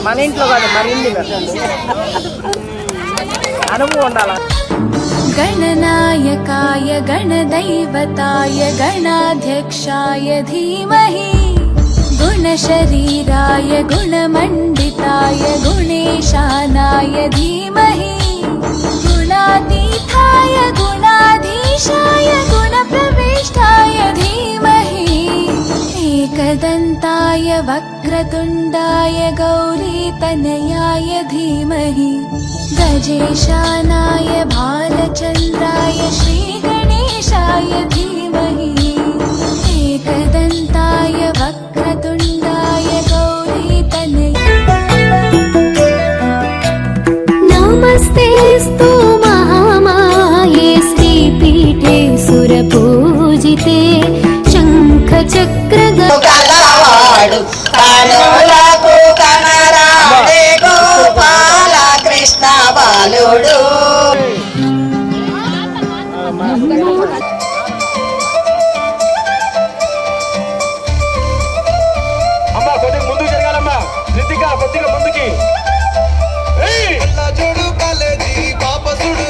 మన ఇంట్లో కాదు మన ఇంటి అనుభవం ఉండాల. गणनायकाय गणदैवताय गणाध्यक्षाय धीमहि गुणशरीराय गुणमण्डिताय गुणेशानाय धीमहि गुणातीताय गुणाधीशाय गुणप्रविष्टाय धीमहि एकदन्ताय वक्रतुण्डाय गौरीतनयाय धीमहि गजेशानाय भालचन्द्राय श्रीगणेशाय धीमहि एकदन्ताय वक्रतुण्डाय गौरीतनयाय नमस्तेऽस्तु महामाये श्रीपीठे सुरपूजिते शङ्खचक्रगदावाडु कानुलाकु कनराडे गोपाल कृष्ण बालुडु అమ్మా కొద్దిగా ముందుకు జరగాలమ్మా. రితికా కొద్దిగా ముందుకి. చూడు కాలేజీ పాపసుడు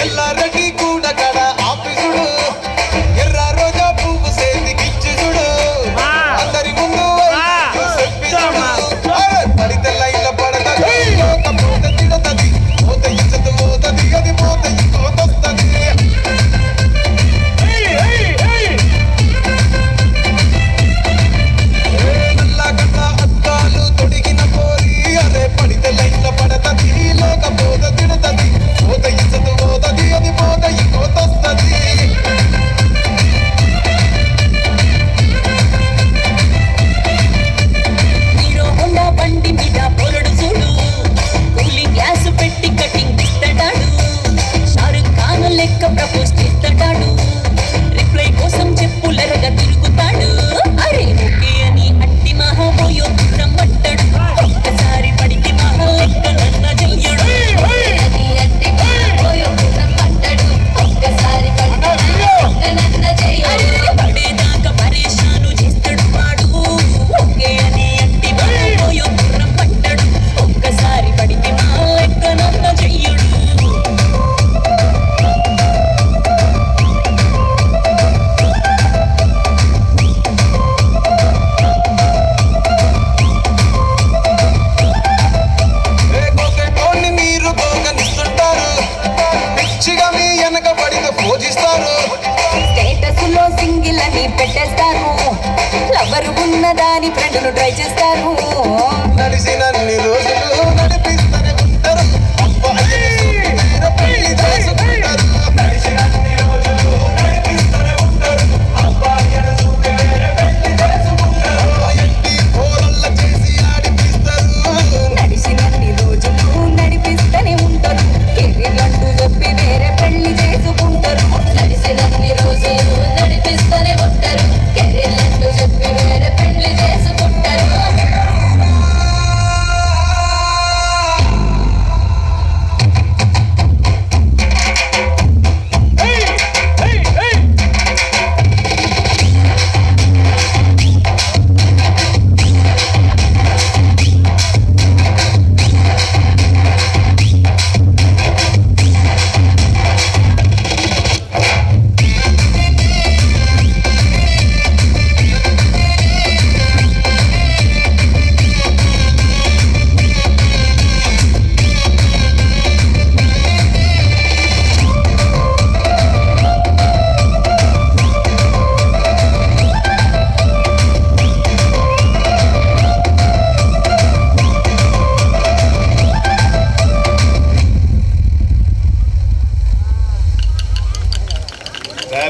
ఎల్లారెడ్డి కూడా కడ ఆఫీసుడు ఎర్ర రోజా పువ్వు సేతికిచ్చి చూడు అందరి ముందు పడితే లైన్ల పడతది పోత తిడతది పోత ఇచ్చత పోతది అది పోత ఇంకోతొస్తది నల్లగడ్డ అద్దాలు తొడిగిన పోరి అరే పడితే లైన్ల పడతది లేకపోత తిడతది పోత ఇచ్చత పోతది అది పోత ఇంకోతొస్తది హీరో హోండా బండి మీద పోరడు చూడు కూలింగ్ గ్యాస్ పెట్టి కటింగ్ ఇస్తాడు షారుఖ్ ఖాన్ లెక్క ప్రపోజ్ చేస్తాడు రిప్లై కోసం చెప్పులరగా తిరుగుతాడు అరే ఓకే అని అట్టి మహాబోయో దూరం పట్టాడు ఒక్కసారి పడితే మహా లెక్క నన్న చెయ్యడు పడేదాకా పరేషాను చేస్తాడు వాడు ఓకే అని అట్టి మహాబోయో దూరం పట్టాడు ఒక్కసారి పడితే మహా లెక్క నన్న చెయ్యడు కోకెటోని మీరు గోగనిస్తుంటారు పిచ్చిగా మీ వెనక పడితే పూజిస్తారు స్టేటస్ లో సింగిల్ అని పెట్టేస్తారు లవరు ఉన్నదాని ఫ్రెండ్ను ట్రై చేస్తారు